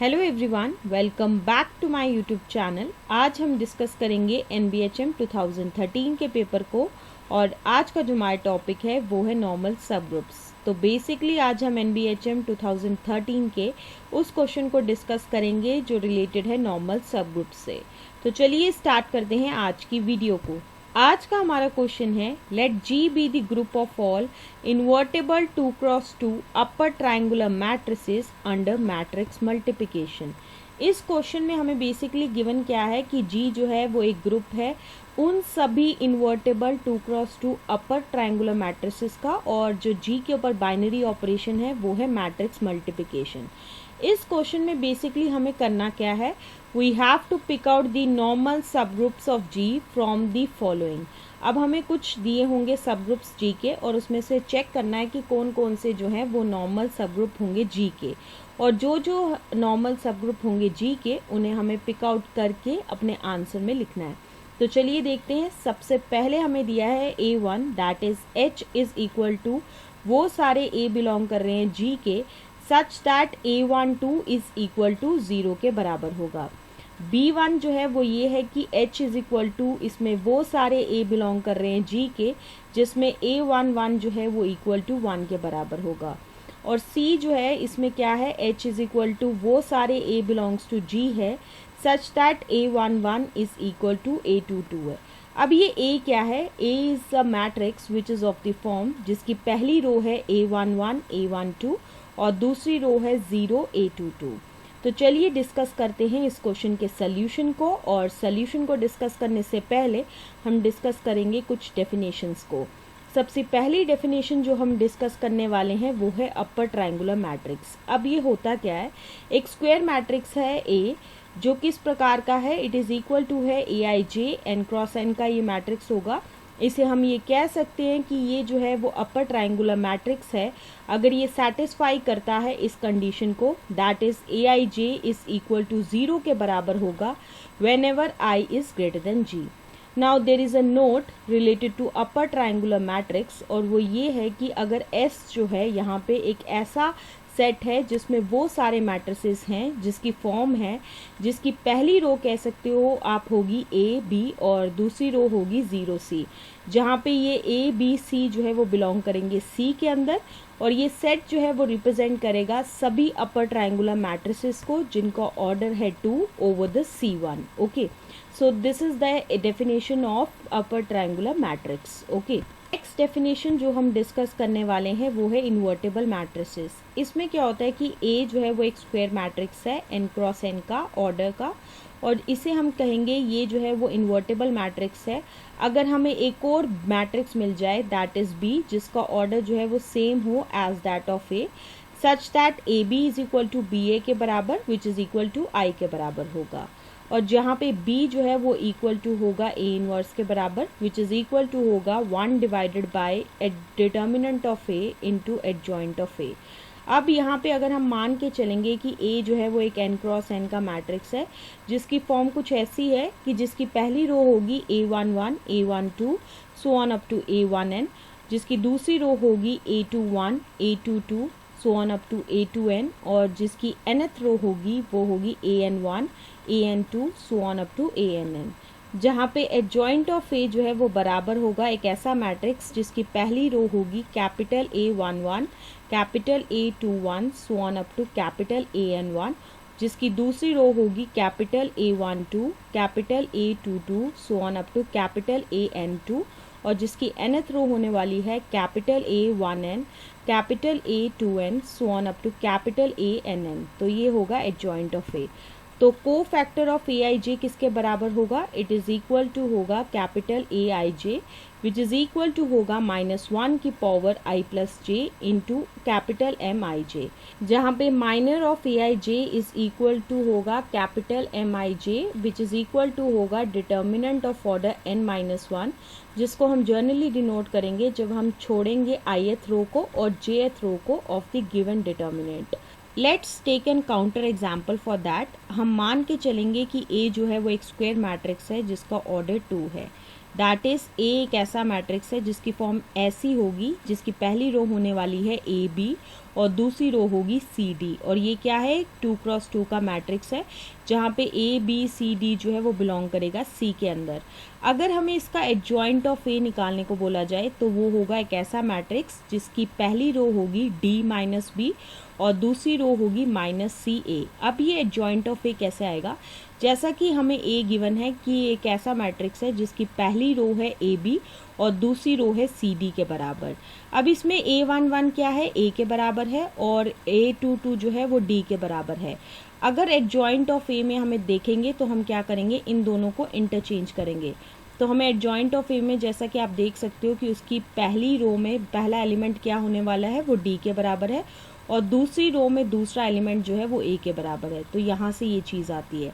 Hello everyone, welcome back to my YouTube channel. आज हम discuss करेंगे NBHM 2013 के पेपर को और आज का जो हमारा टॉपिक है वो है नॉर्मल सब ग्रुप्स। तो बेसिकली आज हम NBHM 2013 के उस क्वेश्चन को डिस्कस करेंगे जो रिलेटेड है नॉर्मल सब ग्रुप से। तो चलिए स्टार्ट करते हैं आज की वीडियो को। आज का हमारा क्वेश्चन है let G be the group of all invertible 2x2 upper triangular matrices under matrix multiplication. इस क्वेश्चन में हमें बेसिकली गिवन क्या है कि G जो है वो एक ग्रुप है उन सभी invertible 2x2 upper triangular matrices का, और जो G के ऊपर बाइनरी ऑपरेशन है वो है मैट्रिक्स मल्टीप्लिकेशन। इस क्वेश्चन में बेसिकली हमें करना क्या है, we have to pick out the normal subgroups of G from the following. अब हमें कुछ दिए होंगे सब ग्रुप्स G के और उसमें से चेक करना है कि कौन कौन से जो हैं वो नॉर्मल सब ग्रुप होंगे G के, और जो जो नॉर्मल सब ग्रुप होंगे G के उन्हें हमें पिक आउट करके अपने आंसर में लिखना है। तो चलिए देखते हैं। सबसे पहले हमें दिया है A1 that is H is equal to वो सारे A बिलोंग कर रहे हैं G के such that A12 is equal to 0 के बराबर होगा। B1 जो है वो ये है कि H इज इक्वल टू इसमें वो सारे A बिलोंग कर रहे हैं G के जिसमें A11 जो है वो इक्वल टू 1 के बराबर होगा। और C जो है इसमें क्या है, H इज इक्वल टू वो सारे A बिलोंग्स टू G है such that A11 is equal to A22 है। अब ये A क्या है, A is a matrix which is of the form जिसकी पहली रो है A11 A12 और दूसरी रो है 0 A22। तो चलिए डिस्कस करते हैं इस क्वेश्चन के सॉल्यूशन को, और सॉल्यूशन को डिस्कस करने से पहले हम डिस्कस करेंगे कुछ डेफिनेशंस को। सबसे पहली डेफिनेशन जो हम डिस्कस करने वाले हैं वो है अपर ट्रायंगुलर मैट्रिक्स। अब ये होता क्या है, एक स्क्वायर मैट्रिक्स है A जो किस प्रकार का है, इट इज इक्वल टू है Aij n क्रॉस n का ये मैट्रिक्स होगा। इसे हम ये कह सकते हैं कि ये जो है वो अपर ट्रायंगुलर मैट्रिक्स है अगर ये सेटिस्फाई करता है इस कंडीशन को, that is Aij is equal to 0 के बराबर होगा whenever I is greater than G। Now there is a note related to upper triangular matrix, और वो ये है कि अगर S जो है यहाँ पे एक ऐसा सेट है जिसमें वो सारे मैट्रिसेस हैं जिसकी फॉर्म है, जिसकी पहली रो कह सकते हो आप होगी A B और दूसरी रो होगी 0 C, जहाँ पे ये A B C जो है वो बिलोंग करेंगे C के अंदर, और ये सेट जो है वो रिप्रेजेंट करेगा सभी अपर ट्रायंगुलर मैट्रिसेस को जिनका ऑर्डर है 2 over the C1। Okay, so this is the definition of upper triangular matrix. Okay, next definition जो हम डिस्कस करने वाले हैं वो है इन्वर्टेबल मैट्रिसेस। इसमें क्या होता है कि A जो है वो एक स्क्वायर मैट्रिक्स है n क्रॉस n का ऑर्डर का, और इसे हम कहेंगे ये जो है वो इन्वर्टेबल मैट्रिक्स है अगर हमें एक और मैट्रिक्स मिल जाए दैट इज B जिसका ऑर्डर जो है वो सेम हो as that of A such that AB is equal to BA के बराबर which is equal to I के बराबर होगा, और जहाँ पे B जो है वो इक्वल टू होगा A इनवर्स के बराबर विच इज इक्वल टू होगा 1 divided by determinant of A into adjoint of A। अब यहाँ पे अगर हम मान के चलेंगे कि A जो है वो एक n क्रॉस n का मैट्रिक्स है जिसकी फॉर्म कुछ ऐसी है कि जिसकी पहली रो होगी A11 A12 so on up to A1n, जिसकी दूसरी रो होगी A21 A22 so on up to A2n, और जिसकी nth रो होगी वो होगी AN1 AN2 so on up to ANn, जहाँ पे एडजॉइंट ऑफ A जो है वो बराबर होगा एक ऐसा मैट्रिक्स जिसकी पहली रो होगी capital A11 capital A21 so on up to capital AN1, जिसकी दूसरी रो होगी capital A12 capital A22 so on up to capital AN2, और जिसकी nth रो होने वाली है capital A1n capital A2n so on up to capital ANn। तो ये होगा एडजॉइंट ऑफ A। तो को फैक्टर ऑफ Aij किसके बराबर होगा, इट इज इक्वल टू होगा capital Aij which is equal to होगा -1 की power I plus j into capital Mij, जहाँ पे minor of Aij is equal to होगा capital Mij which is equal to होगा डिटर्मिनेंट ऑफ ऑर्डर n-1, जिसको हम generally denote करेंगे जब हम छोड़ेंगे ith रो को और jth रो को of the given determinant. Let's take an counter example for that. हम मान के चलेंगे कि A जो है वो एक स्क्वायर मैट्रिक्स है जिसका ऑर्डर 2 है, दैट इज A एक ऐसा मैट्रिक्स है जिसकी फॉर्म ऐसी होगी जिसकी पहली रो होने वाली है AB और दूसरी रो होगी सी डी। और ये क्या है, 2x2 का मैट्रिक्स है जहाँ पे ए बी सी डी जो है वो बिलोंग करेगा सी के अंदर। अगर हमें इसका एडजॉइंट ऑफ ए निकालने को बोला जाए तो वो होगा एक ऐसा मैट्रिक्स जिसकी पहली रो होगी डी माइनस बी और दूसरी रो होगी माइनस सी ए। अब ये एडजॉइंट ऑफ ए कैसे आएगा, जैसा कि हमें ए गिवन है कि एक ऐसा मैट्रिक्स है जिसकी पहली रो है ए बी और दूसरी रो है सी डी के बराबर। अब इसमें A11 क्या है, ए के बराबर है और A22 जो है वो डी के बराबर है। अगर एडजॉइंट ऑफ ए में हमें देखेंगे तो हम क्या करेंगे, इन दोनों को इंटरचेंज करेंगे। तो हमें एडजॉइंट ऑफ ए में जैसा कि आप देख सकते हो कि उसकी पहली रो में पहला एलिमेंट क्या होने वाला है, वो डी के बराबर है और दूसरी रो में दूसरा एलिमेंट जो है वो ए के बराबर है। तो यहाँ से ये चीज़ आती है।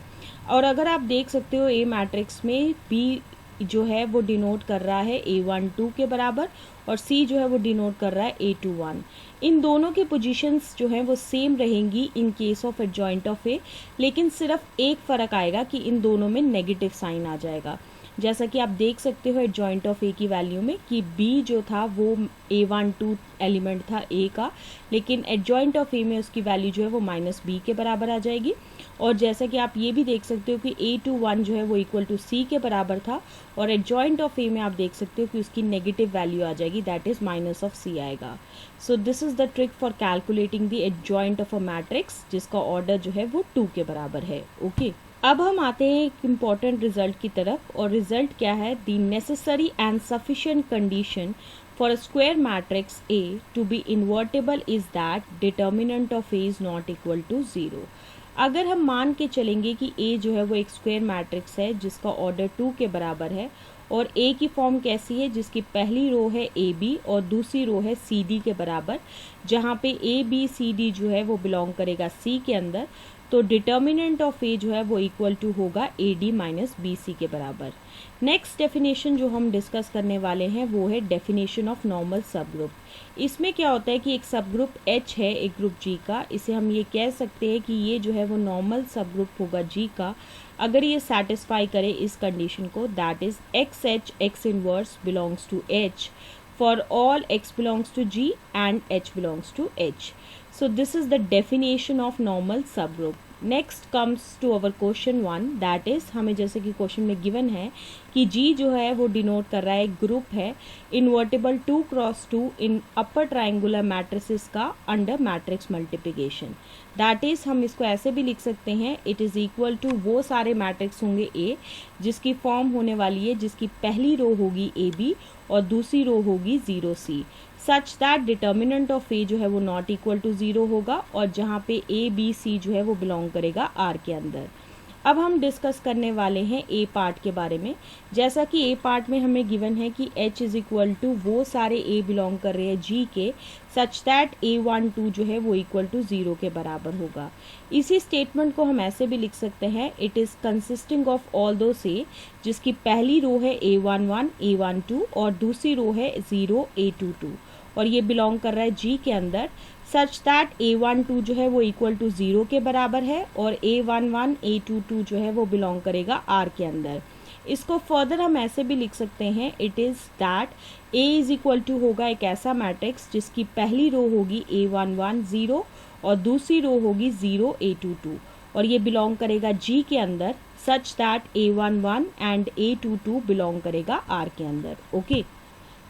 और अगर आप देख सकते हो ए मैट्रिक्स में बी जो है वो डिनोट कर रहा है A12 के बराबर और C जो है वो डिनोट कर रहा है A21। इन दोनों की पोजीशंस जो हैं वो सेम रहेंगी in case of adjoint of A, लेकिन सिर्फ एक फ़र्क आएगा कि इन दोनों में नेगेटिव साइन आ जाएगा। जैसा कि आप देख सकते हो एडजॉइंट ऑफ ए की वैल्यू में कि B जो था वो A12 एलिमेंट था A का, लेकिन एडजॉइंट ऑफ ए में उसकी वैल्यू जो है वो माइनस बी के बराबर आ जाएगी। और जैसा कि आप ये भी देख सकते हो कि A21 जो है वो इक्वल टू C के बराबर था और एडजॉइंट ऑफ ए में आप देख सकते हो कि उसकी नेगेटिव वैल्यू आ जाएगी, that is minus of C आएगा। So this is the trick for calculating the adjoint of a matrix जिसका ऑर्डर जो है वो 2 के बराबर है। ओके अब हम आते हैं एक इम्पॉर्टेंट रिजल्ट की तरफ, और रिजल्ट क्या है, the necessary and sufficient condition for a square matrix A to be invertible is that determinant of A is not equal to 0। अगर हम मान के चलेंगे कि A जो है वो एक स्क्वायर मैट्रिक्स है जिसका ऑर्डर 2 के बराबर है और A की फॉर्म कैसी है, जिसकी पहली रो है AB और दूसरी रो है CD के बराबर, जहाँ पे ABCD जो है वो बिलोंग करेगा C के अंदर, तो डिटर्मिनेंट ऑफ A जो है वो इक्वल टू होगा AD माइनस BC के बराबर। नेक्स्ट डेफिनेशन जो हम डिस्कस करने वाले हैं वो है डेफिनेशन ऑफ नॉर्मल सब ग्रुप। इसमें क्या होता है कि एक सब ग्रुप H है एक ग्रुप G का, इसे हम ये कह सकते हैं कि ये जो है वो नॉर्मल सब ग्रुप होगा G का अगर ये सेटिस्फाई करे इस कंडीशन को, that is XH X inverse belongs to H for all X belongs to G and H belongs to H. So this is the definition of normal subgroup. Next comes to our question 1, that is हमें जैसे कि question में given है कि G जो है वो denote कर रहा है एक ग्रुप है इन्वर्टेबल 2x2 इन अपर ट्राइंगुलर मैट्रिसेस का under matrix multiplication. That is हम इसको ऐसे भी लिख सकते हैं, इट इज इक्वल टू वो सारे मैट्रिक्स होंगे A जिसकी फॉर्म होने वाली है जिसकी पहली रो होगी AB और दूसरी रो होगी 0C, such that determinant of A जो है वो नॉट इक्वल टू 0 होगा और जहाँ पे ABC जो है वो बिलोंग करेगा R के अंदर। अब हम डिस्कस करने वाले हैं A पार्ट के बारे में। जैसा कि A पार्ट में हमें गिवन है कि H इज इक्वल टू वो सारे A बिलोंग कर रहे हैं G के, सच दैट A12 जो है वो इक्वल टू 0 के बराबर होगा। इसी स्टेटमेंट को हम ऐसे भी लिख सकते हैं, it is consisting of all those A जिसकी पहली रो है A11 A12 और दूसरी रो है 0 A22 और ये बिलोंग कर रहा है G के अंदर, सच दैट A12 जो है वो इक्वल टू 0 के बराबर है और A11 A22 जो है वो बिलोंग करेगा R के अंदर। इसको फर्दर हम ऐसे भी लिख सकते हैं, it is that A is equal to होगा एक ऐसा मैट्रिक्स जिसकी पहली रो होगी A11 0 और दूसरी रो होगी 0 A22 और ये बिलोंग करेगा G के अंदर, सच that A11 and A22 belong करेगा R के अंदर। ओके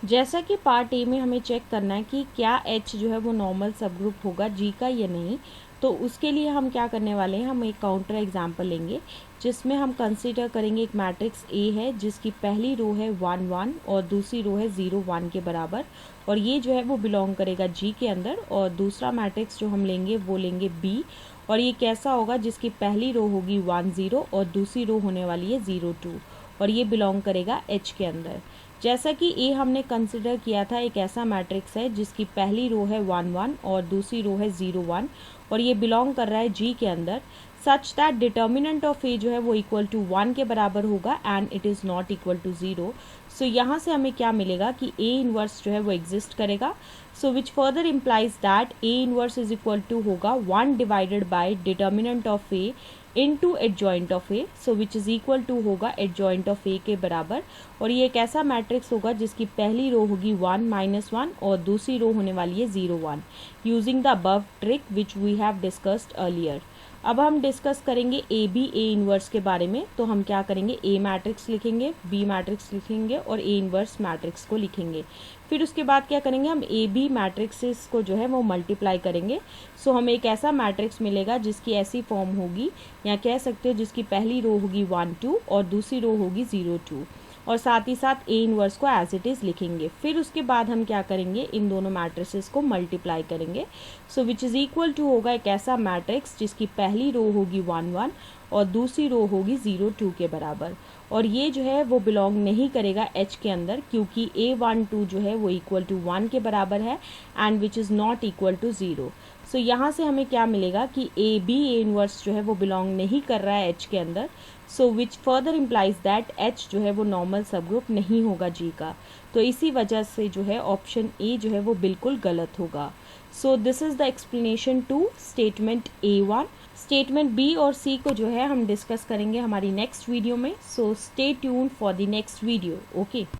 जैसा कि पार्ट ए में हमें चेक करना है कि क्या H जो है वो नॉर्मल सब ग्रुप होगा G का या नहीं, तो उसके लिए हम क्या करने वाले हैं, हम एक काउंटर एग्जांपल लेंगे जिसमें हम कंसीडर करेंगे एक मैट्रिक्स A है जिसकी पहली रो है 1 1 और दूसरी रो है 0 1 के बराबर और ये जो है वो बिलोंग करेगा G के अंदर, और दूसरा मैट्रिक्स जो हम लेंगे वो लेंगे B और ये कैसा होगा जिसकी पहली रो होगी 1 0 और दूसरी रो होने वाली है 0 2 और ये बिलोंग करेगा H के अंदर। जैसा कि A हमने कंसिडर किया था एक ऐसा मैट्रिक्स है जिसकी पहली रो है 1 1 और दूसरी रो है 0 1 और ये बिलोंग कर रहा है G के अंदर, such that determinant of A जो है वो इक्वल टू 1 के बराबर होगा and it is not equal to 0। So यहाँ से हमें क्या मिलेगा कि A इनवर्स जो है वो एग्जिस्ट करेगा, so which further implies that A inverse is equal to होगा 1 divided by determinant of A into adjoint of A, so which is equal to होगा एडजॉइंट ऑफ ए के बराबर। और ये एक ऐसा मैट्रिक्स होगा जिसकी पहली रो होगी 1 -1 और दूसरी रो होने वाली है 0 1, using the above trick which we have discussed earlier. अब हम डिस्कस करेंगे ए बी ए इनवर्स के बारे में। तो हम क्या करेंगे, ए मैट्रिक्स लिखेंगे, बी मैट्रिक्स लिखेंगे और ए इनवर्स मैट्रिक्स को लिखेंगे। फिर उसके बाद क्या करेंगे, हम ए बी मैट्रिक्सेस को जो है वो मल्टीप्लाई करेंगे। सो हमें एक ऐसा मैट्रिक्स मिलेगा जिसकी ऐसी फॉर्म होगी, या कह सकते हो जिसकी पहली रो होगी 1 2 और दूसरी रो होगी 0 2, और साथ ही साथ ए इनवर्स को एज इट इज़ लिखेंगे। फिर उसके बाद हम क्या करेंगे, इन दोनों मैट्रिसेस को मल्टीप्लाई करेंगे। सो विच इज़ इक्वल टू होगा एक ऐसा मैट्रिक्स जिसकी पहली रो होगी 1 1 और दूसरी रो होगी 0 2 के बराबर। और ये जो है वो बिलोंग नहीं करेगा H के अंदर, क्योंकि A12 जो है वो इक्वल टू 1 के बराबर है and which is not equal to 0। So यहाँ से हमें क्या मिलेगा कि ए बी ए इनवर्स जो है वो बिलोंग नहीं कर रहा है H के अंदर। So which further implies that H जो है वो नॉर्मल सब ग्रुप नहीं होगा G का। तो इसी वजह से जो है ऑप्शन ए जो है वो बिल्कुल गलत होगा। So this is the explanation to statement A1। Statement B और सी को जो है हम डिस्कस करेंगे हमारी नेक्स्ट वीडियो में। So stay tuned for the next video. Okay.